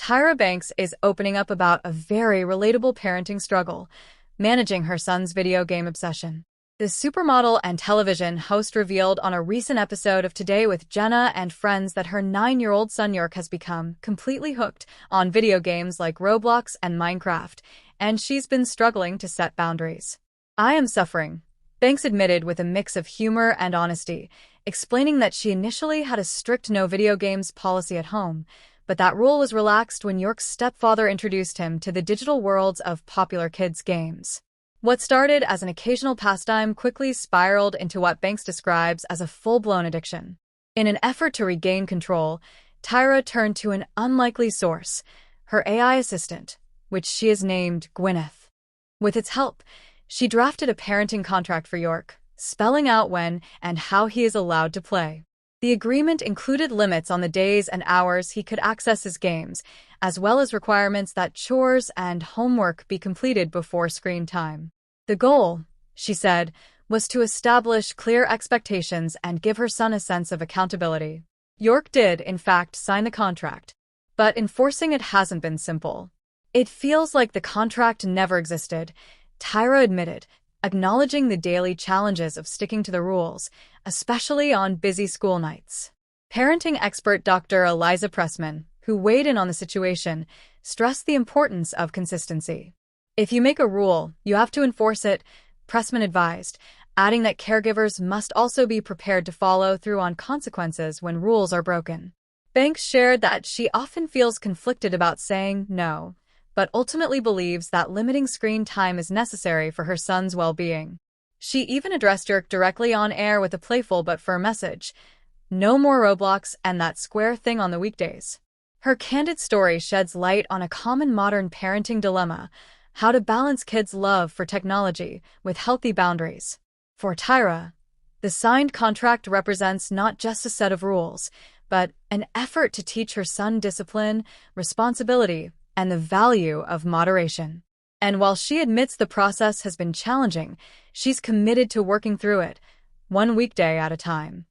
Tyra Banks is opening up about a very relatable parenting struggle, managing her son's video game obsession. The supermodel and television host revealed on a recent episode of Today with Jenna and Friends that her 9-year-old son York has become completely hooked on video games like Roblox and Minecraft, and she's been struggling to set boundaries. "I am suffering," Banks admitted with a mix of humor and honesty, explaining that she initially had a strict no video games policy at home, but that rule was relaxed when York's stepfather introduced him to the digital worlds of popular kids' games. What started as an occasional pastime quickly spiraled into what Banks describes as a full-blown addiction. In an effort to regain control, Tyra turned to an unlikely source, her AI assistant, which she has named Gwyneth. With its help, she drafted a parenting contract for York, spelling out when and how he is allowed to play. The agreement included limits on the days and hours he could access his games, as well as requirements that chores and homework be completed before screen time. The goal, she said, was to establish clear expectations and give her son a sense of accountability. York did, in fact, sign the contract, but enforcing it hasn't been simple. "It feels like the contract never existed," Tyra admitted, acknowledging the daily challenges of sticking to the rules, especially on busy school nights. Parenting expert Dr. Eliza Pressman, who weighed in on the situation, stressed the importance of consistency. "If you make a rule, you have to enforce it," Pressman advised, adding that caregivers must also be prepared to follow through on consequences when rules are broken. Banks shared that she often feels conflicted about saying no, but ultimately believes that limiting screen time is necessary for her son's well-being. She even addressed York directly on air with a playful but firm message: "No more Roblox and that square thing on the weekdays." Her candid story sheds light on a common modern parenting dilemma: how to balance kids' love for technology with healthy boundaries. For Tyra, the signed contract represents not just a set of rules, but an effort to teach her son discipline, responsibility, and the value of moderation. And while she admits the process has been challenging, she's committed to working through it, one weekday at a time.